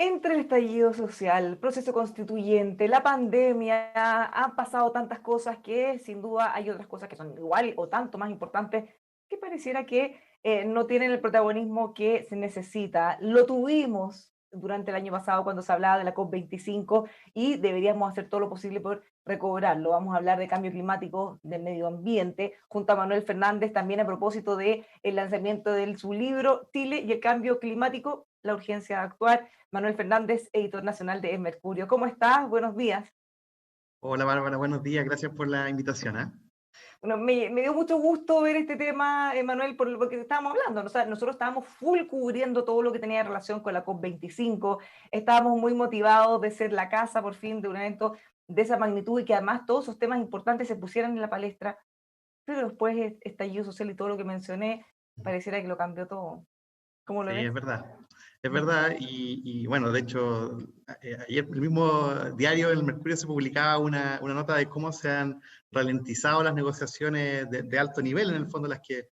Entre el estallido social, el proceso constituyente, la pandemia, han pasado tantas cosas que sin duda hay otras cosas que son igual o tanto más importantes que pareciera que no tienen el protagonismo que se necesita. Lo tuvimos durante el año pasado cuando se hablaba de la COP25 y deberíamos hacer todo lo posible por recobrarlo. Vamos a hablar de cambio climático, de medio ambiente, junto a Manuel Fernández también a propósito del lanzamiento de su libro Chile y el cambio climático, la urgencia de actuar. Manuel Fernández, editor nacional de El Mercurio. ¿Cómo estás? Buenos días. Hola Bárbara, buenos días, gracias por la invitación. Bueno, me dio mucho gusto ver este tema, Manuel, por lo que estábamos hablando, ¿no? O sea, nosotros estábamos full cubriendo todo lo que tenía relación con la COP25, estábamos muy motivados de ser la casa, por fin, de un evento de esa magnitud y que además todos esos temas importantes se pusieran en la palestra, pero después estallido social y todo lo que mencioné, pareciera que lo cambió todo. ¿Cómo lo Sí, ves? es verdad, y bueno, de hecho, ayer el mismo diario El Mercurio se publicaba una nota de cómo se han ralentizado las negociaciones de alto nivel, en el fondo las que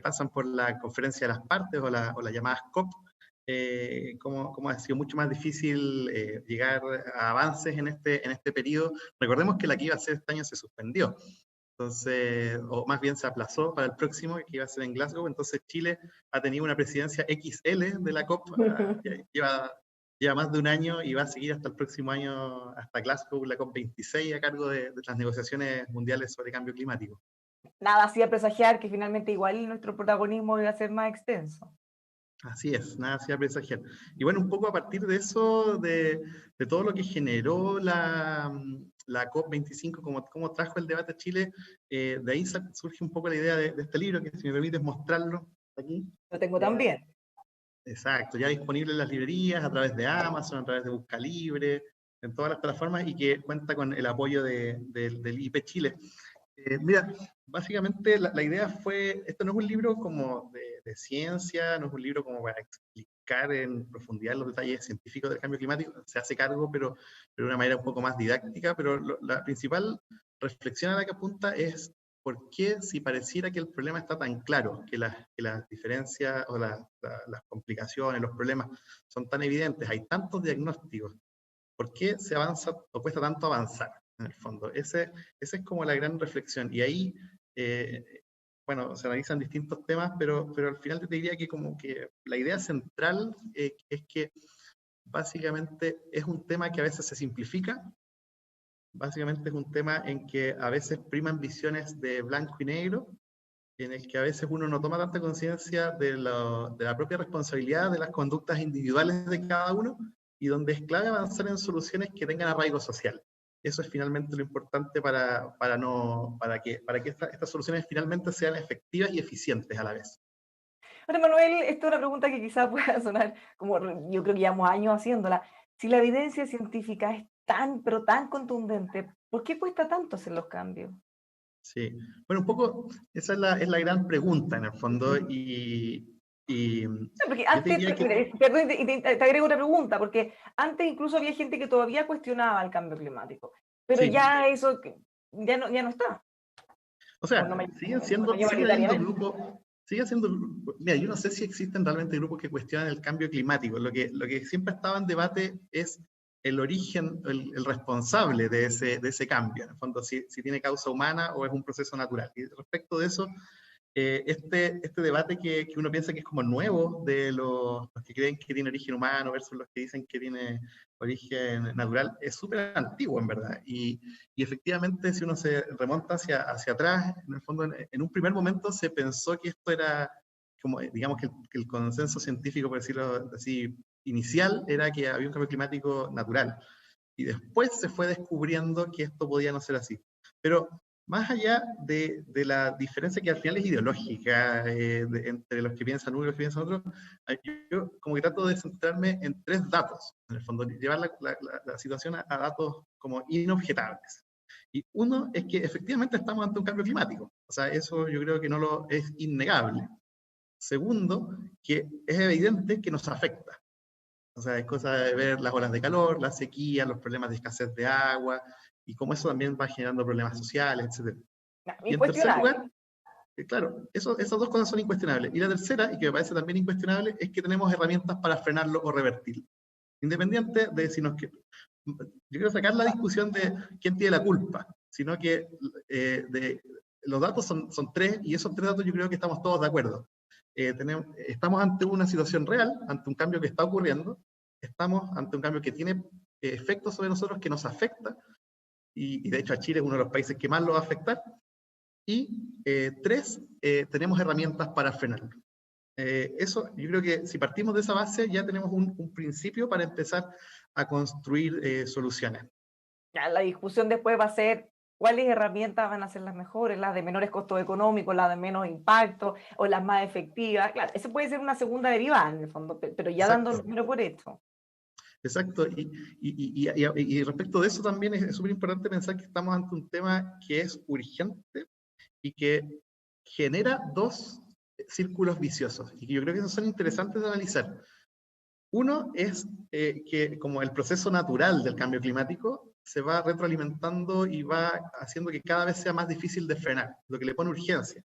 pasan por la conferencia de las partes o las llamadas COP, cómo ha sido mucho más difícil llegar a avances en este periodo. Recordemos que la que iba a ser este año se suspendió. Entonces, o más bien se aplazó para el próximo, que iba a ser en Glasgow. Entonces, Chile ha tenido una presidencia XL de la COP, lleva más de un año y va a seguir hasta el próximo año, hasta Glasgow, la COP26, a cargo de las negociaciones mundiales sobre cambio climático. Nada hacía presagiar que finalmente igual nuestro protagonismo iba a ser más extenso. Así es, nada hacía presagiar. Y bueno, un poco a partir de eso, de todo lo que generó la COP25, cómo trajo el debate a Chile, de ahí surge un poco la idea de este libro, que si me permites mostrarlo aquí. Lo tengo Eh, también. Exacto, ya disponible en las librerías, a través de Amazon, a través de Buscalibre, en todas las plataformas y que cuenta con el apoyo del IP Chile. Mira, básicamente la idea fue, esto no es un libro como de ciencia, no es un libro como para explicar en profundidad los detalles científicos del cambio climático, se hace cargo, pero de una manera un poco más didáctica, pero la principal reflexión a la que apunta es por qué, si pareciera que el problema está tan claro, que las diferencias o las complicaciones, los problemas son tan evidentes, hay tantos diagnósticos, ¿por qué se avanza o cuesta tanto avanzar? En el fondo, esa es como la gran reflexión. Y ahí, bueno, se analizan distintos temas, pero al final te diría que como que la idea central es que básicamente es un tema que a veces se simplifica, básicamente es un tema en que a veces priman visiones de blanco y negro, en el que a veces uno no toma tanta conciencia de la propia responsabilidad de las conductas individuales de cada uno y donde es clave avanzar en soluciones que tengan arraigo social. Eso es finalmente lo importante para que estas soluciones finalmente sean efectivas y eficientes a la vez. Ahora, Manuel, esta es una pregunta que quizás pueda sonar como yo creo que llevamos años haciéndola. Si la evidencia científica es tan, pero tan contundente, ¿por qué cuesta tanto hacer los cambios? Sí, bueno, un poco esa es la gran pregunta en el fondo y Porque yo te antes, diría que perdón, te agrego otra pregunta, porque antes incluso había gente que todavía cuestionaba el cambio climático, pero sí, ya eso ya no está, o o no, sea, siguen o no siendo, sigue habiendo mayoritariamente. grupos, sigue siendo, mira, yo no sé si existen realmente grupos que cuestionan el cambio climático. Lo que siempre estaba en debate es el origen, el responsable de ese cambio, en el fondo, si tiene causa humana o es un proceso natural. Y respecto de eso, este debate que uno piensa que es como nuevo, de los que creen que tiene origen humano versus los que dicen que tiene origen natural, es súper antiguo en verdad. Y efectivamente, si uno se remonta hacia atrás, en el fondo, en un primer momento se pensó que esto era, como digamos que el consenso científico, por decirlo así, inicial, era que había un cambio climático natural. Y después se fue descubriendo que esto podía no ser así. Pero más allá de la diferencia que al final es ideológica entre los que piensan uno y los que piensan otro, yo como que trato de centrarme en tres datos, en el fondo, llevar la situación a datos como inobjetables. Y uno es que efectivamente estamos ante un cambio climático, o sea, eso yo creo que es innegable. Segundo, que es evidente que nos afecta. O sea, es cosa de ver las olas de calor, la sequía, los problemas de escasez de agua, y cómo eso también va generando problemas sociales, etc. No, Y en tercer incuestionable. lugar, claro, esas dos cosas son incuestionables. Y la tercera, y que me parece también incuestionable, es que tenemos herramientas para frenarlo o revertirlo. independiente de si nos... Yo quiero sacar la discusión de quién tiene la culpa, sino que los datos son tres, y esos tres datos yo creo que estamos todos de acuerdo. Estamos ante una situación real, ante un cambio que está ocurriendo, estamos ante un cambio que tiene efectos sobre nosotros, que nos afecta, y de hecho a Chile es uno de los países que más lo va a afectar, y tres, tenemos herramientas para frenarlo. Eso, yo creo que si partimos de esa base, ya tenemos un principio para empezar a construir soluciones. Ya, la discusión después va a ser cuáles herramientas van a ser las mejores, las de menores costos económicos, las de menos impacto o las más efectivas. Claro, eso puede ser una segunda derivada en el fondo, pero ya dando el Exacto. número por hecho. Exacto, y respecto de eso también es súper importante pensar que estamos ante un tema que es urgente y que genera dos círculos viciosos, y que yo creo que esos son interesantes de analizar. Uno es que como el proceso natural del cambio climático se va retroalimentando y va haciendo que cada vez sea más difícil de frenar, lo que le pone urgencia.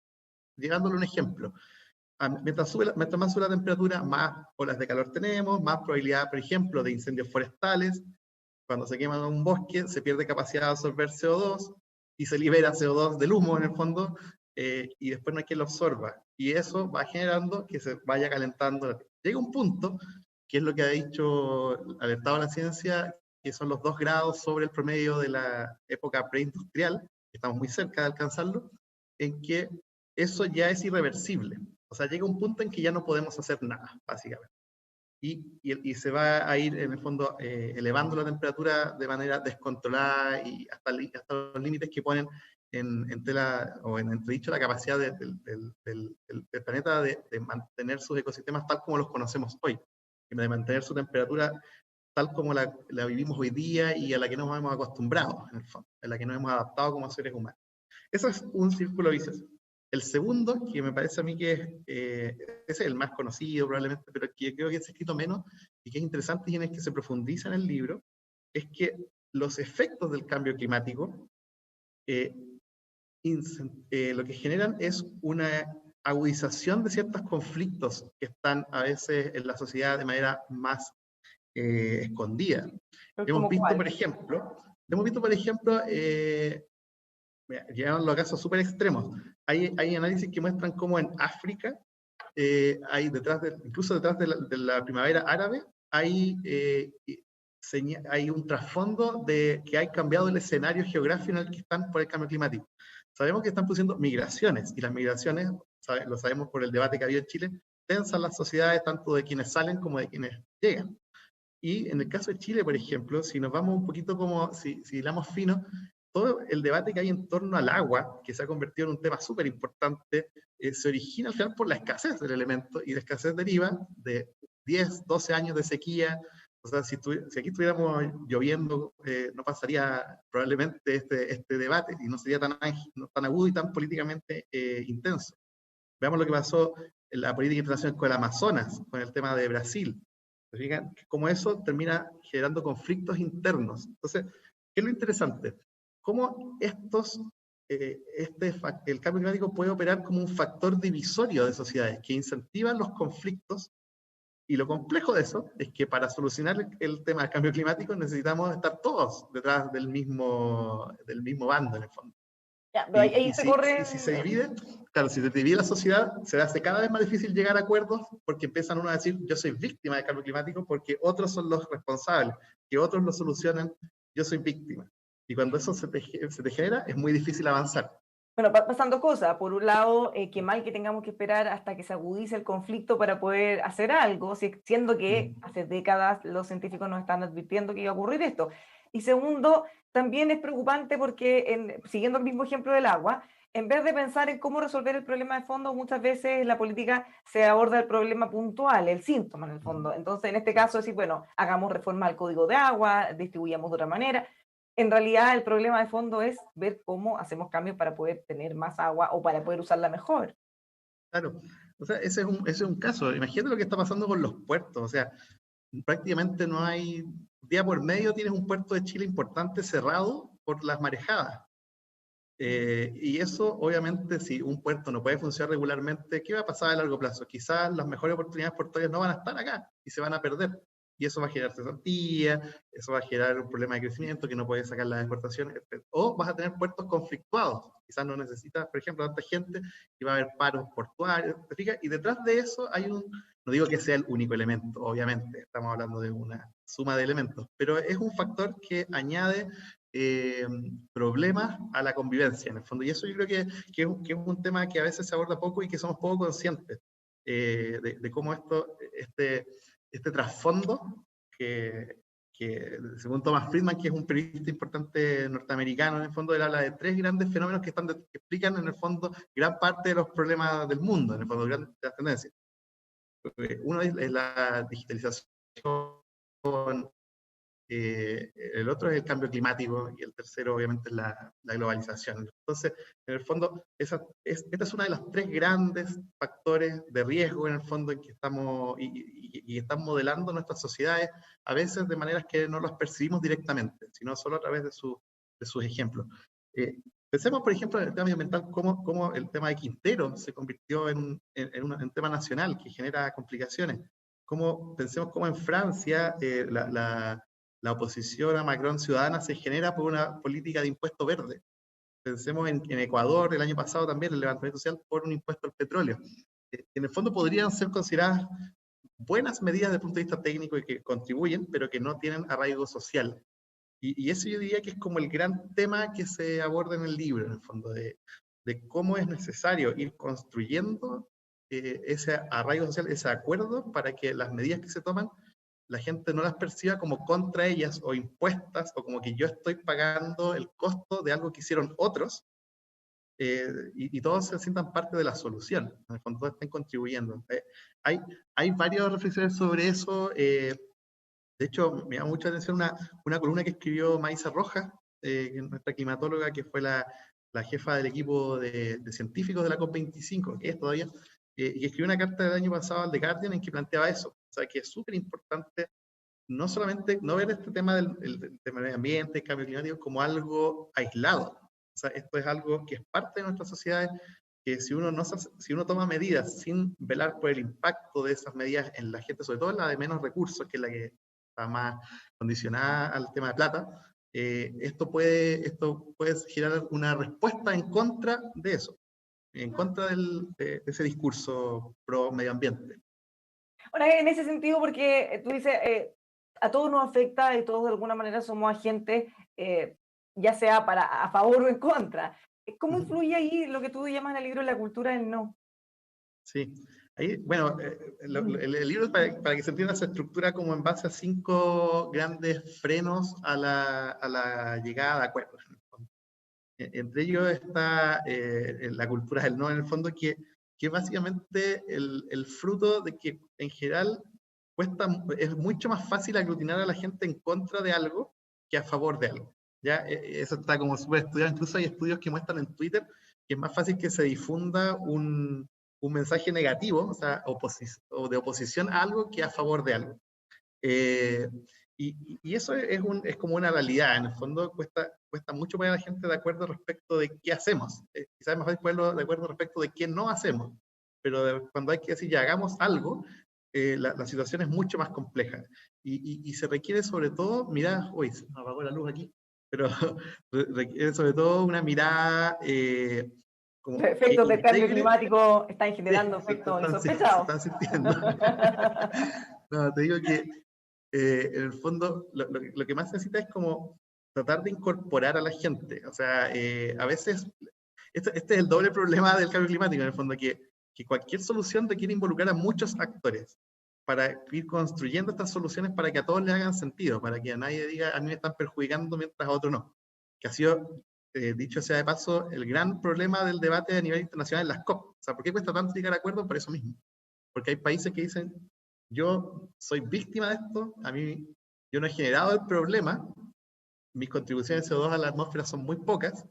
Llegándole un ejemplo, mientras más sube la temperatura, más olas de calor tenemos, más probabilidad, por ejemplo, de incendios forestales. Cuando se quema un bosque, se pierde capacidad de absorber CO2 y se libera CO2 del humo en el fondo, y después no hay quien lo absorba. Y eso va generando que se vaya calentando. Llega un punto, que es lo que ha dicho, alertado la ciencia, que son los 2 grados sobre el promedio de la época preindustrial, que estamos muy cerca de alcanzarlo, en que eso ya es irreversible. O sea, llega un punto en que ya no podemos hacer nada, básicamente. Y se va a ir, en el fondo, elevando la temperatura de manera descontrolada y hasta los límites que ponen en tela o en entredicho la capacidad del planeta de mantener sus ecosistemas tal como los conocemos hoy, de mantener su temperatura tal como la vivimos hoy día y a la que nos hemos acostumbrado, en el fondo, a la que nos hemos adaptado como seres humanos. Eso es un círculo vicioso. El segundo, que me parece a mí que ese es el más conocido probablemente, pero que creo que es escrito menos y que es interesante y en el que se profundiza en el libro, es que los efectos del cambio climático lo que generan es una agudización de ciertos conflictos que están a veces en la sociedad de manera más escondida. Hemos ¿Como visto, cuál? por ejemplo, llegan los casos súper extremos. Hay análisis que muestran cómo en África, hay incluso detrás de la primavera árabe, hay un trasfondo de que hay cambiado el escenario geográfico en el que están por el cambio climático. Sabemos que están produciendo migraciones, y las migraciones, lo sabemos por el debate que ha habido en Chile, tensan las sociedades tanto de quienes salen como de quienes llegan. Y en el caso de Chile, por ejemplo, si nos vamos un poquito como, si hilamos fino, todo el debate que hay en torno al agua, que se ha convertido en un tema súper importante, se origina al final por la escasez del elemento, y la escasez deriva de 10, 12 años de sequía. O sea, si aquí estuviéramos lloviendo, no pasaría probablemente este debate, y no sería tan agudo y tan políticamente intenso. Veamos lo que pasó en la política internacional con el Amazonas, con el tema de Brasil. Fijan, como eso termina generando conflictos internos. Entonces, ¿qué es lo interesante? Cómo el cambio climático puede operar como un factor divisorio de sociedades que incentivan los conflictos, y lo complejo de eso es que para solucionar el tema del cambio climático necesitamos estar todos detrás del mismo bando, en el fondo. Ya, pero ahí se corre. Si se divide, claro, si se divide la sociedad, se hace cada vez más difícil llegar a acuerdos, porque empiezan uno a decir, yo soy víctima del cambio climático porque otros son los responsables, que otros lo solucionan, yo soy víctima. Y cuando eso se te genera, es muy difícil avanzar. Bueno, pasando cosas. Por un lado, qué mal que tengamos que esperar hasta que se agudice el conflicto para poder hacer algo, siendo que hace décadas los científicos nos están advirtiendo que iba a ocurrir esto. Y segundo, también es preocupante porque, siguiendo el mismo ejemplo del agua, en vez de pensar en cómo resolver el problema de fondo, muchas veces en la política se aborda el problema puntual, el síntoma en el fondo. Entonces, en este caso, decir, bueno, hagamos reforma al código de agua, distribuyamos de otra manera. En realidad, el problema de fondo es ver cómo hacemos cambios para poder tener más agua o para poder usarla mejor. Claro, o sea, ese es un caso. Imagínate lo que está pasando con los puertos. O sea, prácticamente no hay, día por medio tienes un puerto de Chile importante cerrado por las marejadas. Y eso, obviamente, si un puerto no puede funcionar regularmente, ¿qué va a pasar a largo plazo? Quizás las mejores oportunidades portuarias no van a estar acá y se van a perder. y eso va a generar cesantía, eso va a generar un problema de crecimiento que no puede sacar las exportaciones, etc. O vas a tener puertos conflictuados, quizás no necesitas, por ejemplo, tanta gente, y va a haber paros portuarios, ¿te fijas? Y detrás de eso hay no digo que sea el único elemento, obviamente, estamos hablando de una suma de elementos, pero es un factor que añade problemas a la convivencia, en el fondo. Y eso yo creo que es un tema que a veces se aborda poco y que somos poco conscientes de cómo este trasfondo que según Thomas Friedman, que es un periodista importante norteamericano, en el fondo él habla de tres grandes fenómenos que explican en el fondo gran parte de los problemas del mundo, en el fondo, de las tendencias. Uno es la digitalización, el otro es el cambio climático y el tercero obviamente es la globalización. Entonces, en el fondo, esta es una de las tres grandes factores de riesgo en el fondo en que estamos y están modelando nuestras sociedades, a veces de maneras que no las percibimos directamente, sino solo a través de sus ejemplos. Pensemos, por ejemplo, en el tema ambiental, cómo el tema de Quintero se convirtió en un tema nacional que genera complicaciones. Pensemos cómo en Francia la oposición a Macron ciudadana se genera por una política de impuesto verde. Pensemos en Ecuador, el año pasado también, el levantamiento social por un impuesto al petróleo. En el fondo podrían ser consideradas buenas medidas desde el punto de vista técnico y que contribuyen, pero que no tienen arraigo social. Y eso yo diría que es como el gran tema que se aborda en el libro, en el fondo, de cómo es necesario ir construyendo ese arraigo social, ese acuerdo, para que las medidas que se toman, la gente no las perciba como contra ellas o impuestas, o como que yo estoy pagando el costo de algo que hicieron otros, y todos se sientan parte de la solución, en el fondo todos estén contribuyendo. Hay varias reflexiones sobre eso. De hecho, me llama mucha atención una columna que escribió Maísa Rojas, nuestra climatóloga, que fue la jefa del equipo de científicos de la COP25, que es todavía, y escribió una carta del año pasado al The Guardian en que planteaba eso. O sea, que es súper importante no solamente no ver este tema del medio ambiente, cambio climático, como algo aislado. O sea, esto es algo que es parte de nuestras sociedades, que si uno toma medidas sin velar por el impacto de esas medidas en la gente, sobre todo en la de menos recursos, que es la que está más condicionada al tema de plata, esto puede generar una respuesta en contra de eso, en contra de ese discurso pro medio ambiente. Ahora, en ese sentido, porque tú dices, a todos nos afecta y todos de alguna manera somos agentes, ya sea a favor o en contra. ¿Cómo influye ahí lo que tú llamas en el libro la cultura del no? Sí, ahí, bueno, el libro, para que se entienda, se estructura como en base a 5 grandes frenos a la llegada de acuerdos. Entre ellos está la cultura del no, en el fondo, que es básicamente el fruto de que en general es mucho más fácil aglutinar a la gente en contra de algo que a favor de algo. ¿Ya? Eso está como súper estudiado. Incluso hay estudios que muestran en Twitter que es más fácil que se difunda un mensaje negativo, o sea, o de oposición a algo, que a favor de algo. Y eso es como una realidad. En el fondo cuesta mucho poner a la gente de acuerdo respecto de qué hacemos. Quizás es más fácil ponerlo de acuerdo respecto de qué no hacemos. Pero cuando hay que decir ya hagamos algo, la situación es mucho más compleja. Y se requiere sobre todo, uy, se me apagó la luz aquí, pero requiere sobre todo una mirada... Los efectos del cambio climático están generando efectos insospechados. Se están sintiendo. No, te digo que en el fondo lo que más se necesita es como tratar de incorporar a la gente. O sea, a veces, este es el doble problema del cambio climático, en el fondo, que cualquier solución requiere involucrar a muchos actores para ir construyendo estas soluciones para que a todos les hagan sentido, para que a nadie diga a mí me están perjudicando mientras a otro no. Que ha sido, dicho sea de paso, el gran problema del debate a nivel internacional en las COP. O sea, ¿por qué cuesta tanto llegar a acuerdos? Por eso mismo. Porque hay países que dicen, yo soy víctima de esto, yo no he generado el problema, mis contribuciones de CO2 a la atmósfera son muy pocas,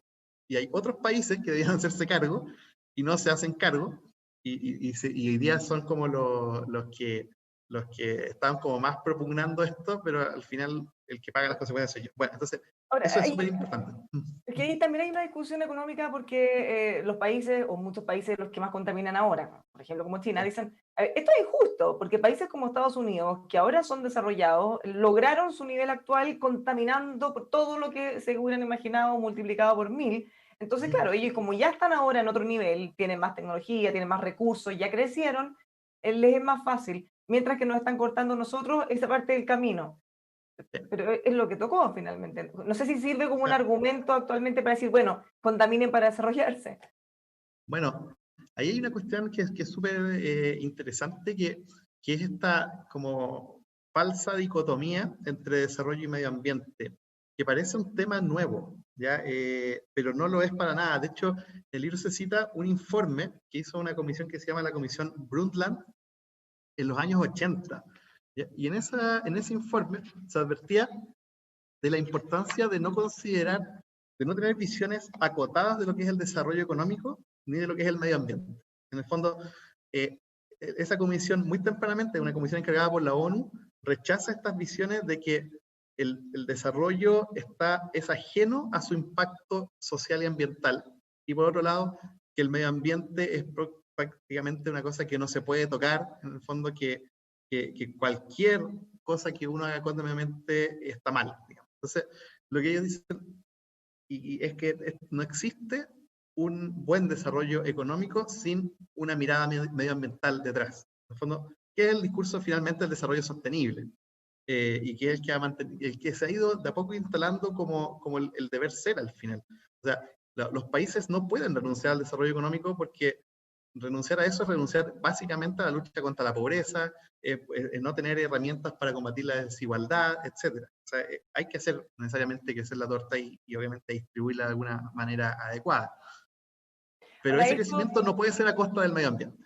y hay otros países que deberían hacerse cargo y no se hacen cargo, y hoy día son como los que están como más propugnando esto, pero al final el que paga las consecuencias soy yo. Bueno, entonces, ahora, eso es súper importante. que ahí también hay una discusión económica porque los países, o muchos países, los que más contaminan ahora, por ejemplo como China, dicen, esto es injusto, porque países como Estados Unidos, que ahora son desarrollados, lograron su nivel actual contaminando por todo lo que se hubieran imaginado multiplicado por 1000. Entonces, claro, ellos como ya están ahora en otro nivel, tienen más tecnología, tienen más recursos, ya crecieron, les es más fácil, mientras que nos están cortando nosotros esa parte del camino. Pero es lo que tocó finalmente. No sé si sirve como un argumento actualmente para decir, bueno, contaminen para desarrollarse. Bueno, ahí hay una cuestión que es súper interesante, que es esta como falsa dicotomía entre desarrollo y medio ambiente, que parece un tema nuevo, ¿ya? Pero no lo es para nada. De hecho, en el libro se cita un informe que hizo una comisión que se llama la Comisión Brundtland en los años 80. ¿Ya? Y en ese informe se advertía de la importancia de no considerar, de no tener visiones acotadas de lo que es el desarrollo económico ni de lo que es el medio ambiente. En el fondo, esa comisión, muy tempranamente, una comisión encargada por la ONU, rechaza estas visiones de que el desarrollo es ajeno a su impacto social y ambiental. Y por otro lado, que el medio ambiente es prácticamente una cosa que no se puede tocar, en el fondo que cualquier cosa que uno haga contra el medio ambiente está mal, digamos. Entonces, lo que ellos dicen es que no existe un buen desarrollo económico sin una mirada medioambiental detrás. En el fondo, ¿qué es el discurso finalmente del desarrollo sostenible? Y que es el que se ha ido de a poco instalando como el deber ser al final. O sea, los países no pueden renunciar al desarrollo económico porque renunciar a eso es renunciar básicamente a la lucha contra la pobreza, no tener herramientas para combatir la desigualdad, etc. O sea, hay que hacer necesariamente crecer la torta y obviamente distribuirla de alguna manera adecuada. Pero Ahora, ese esto, crecimiento no puede ser a costa del medio ambiente.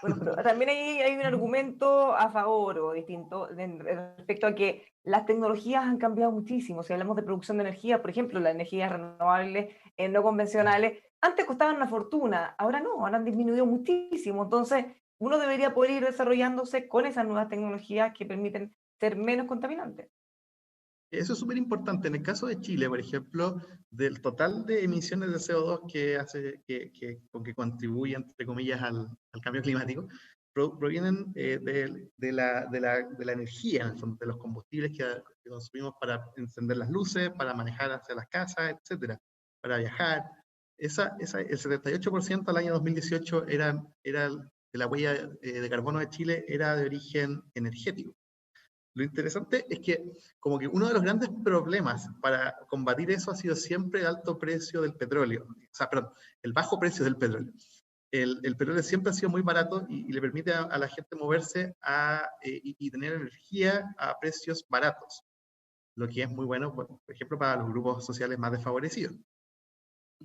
bueno, pero también hay un argumento a favor o distinto respecto a que las tecnologías han cambiado muchísimo. Si hablamos de producción de energía, por ejemplo, las energías renovables no convencionales, antes costaban una fortuna, ahora no, ahora han disminuido muchísimo. Entonces, uno debería poder ir desarrollándose con esas nuevas tecnologías que permiten ser menos contaminantes. Eso es súper importante. En el caso de Chile, por ejemplo, del total de emisiones de CO2 que contribuye, entre comillas, al cambio climático, provienen de la energía, en el fondo, de los combustibles que consumimos para encender las luces, para manejar hacia las casas, etcétera, para viajar. El 78% al año 2018 era de la huella de carbono de Chile era de origen energético. Lo interesante es que como que uno de los grandes problemas para combatir eso ha sido siempre el alto precio del petróleo, o sea, perdón, el bajo precio del petróleo. El petróleo siempre ha sido muy barato y le permite a la gente moverse y tener energía a precios baratos, lo que es muy bueno, por ejemplo, para los grupos sociales más desfavorecidos.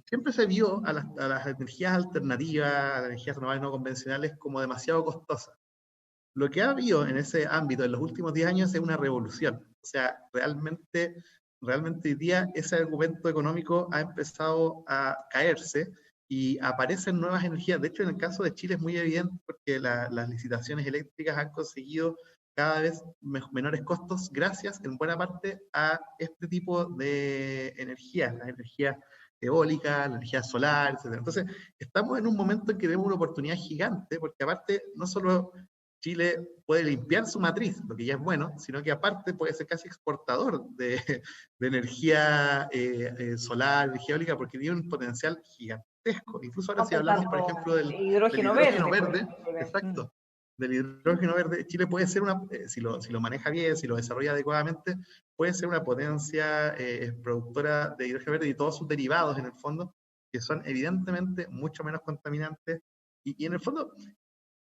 Siempre se vio a las energías alternativas, a las energías renovables no convencionales como demasiado costosas. Lo que ha habido en ese ámbito en los últimos 10 años es una revolución. O sea, realmente hoy día ese argumento económico ha empezado a caerse y aparecen nuevas energías. De hecho, en el caso de Chile es muy evidente porque las licitaciones eléctricas han conseguido cada vez menores costos gracias en buena parte a este tipo de energías, la energía eólica, la energía solar, etc. Entonces, estamos en un momento en que tenemos una oportunidad gigante porque aparte no solo Chile puede limpiar su matriz, lo que ya es bueno, sino que aparte puede ser casi exportador de energía solar, energía eólica, porque tiene un potencial gigantesco. Incluso ahora No si por hablamos, por tanto ejemplo, del hidrógeno hidrógeno verde, verde, por exacto, del hidrógeno verde, Chile puede ser si lo maneja bien, si lo desarrolla adecuadamente, puede ser una potencia productora de hidrógeno verde y todos sus derivados en el fondo, que son evidentemente mucho menos contaminantes. Y en el fondo,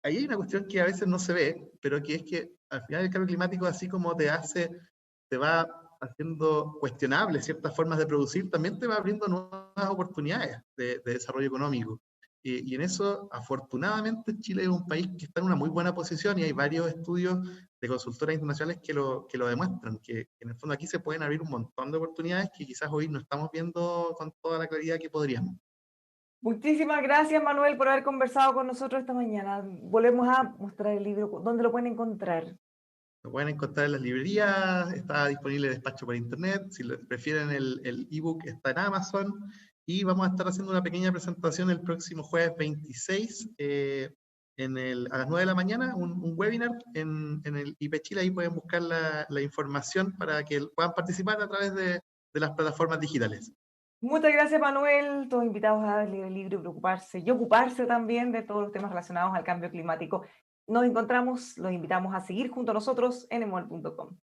ahí hay una cuestión que a veces no se ve, pero que es que al final el cambio climático, así como te va haciendo cuestionables ciertas formas de producir, también te va abriendo nuevas oportunidades de desarrollo económico. Y en eso, afortunadamente, Chile es un país que está en una muy buena posición y hay varios estudios de consultoras internacionales que lo demuestran, que en el fondo aquí se pueden abrir un montón de oportunidades que quizás hoy no estamos viendo con toda la claridad que podríamos. Muchísimas gracias, Manuel, por haber conversado con nosotros esta mañana. Volvemos a mostrar el libro. ¿Dónde lo pueden encontrar? Lo pueden encontrar en las librerías, está disponible el despacho por internet, si prefieren el ebook está en Amazon, y vamos a estar haciendo una pequeña presentación el próximo jueves 26 a las 9 de la mañana, un webinar en el IP Chile. Ahí pueden buscar la información para que puedan participar a través de las plataformas digitales. Muchas gracias, Manuel. Todos invitados a leer el libro y preocuparse y ocuparse también de todos los temas relacionados al cambio climático. Nos encontramos, los invitamos a seguir junto a nosotros en emol.com.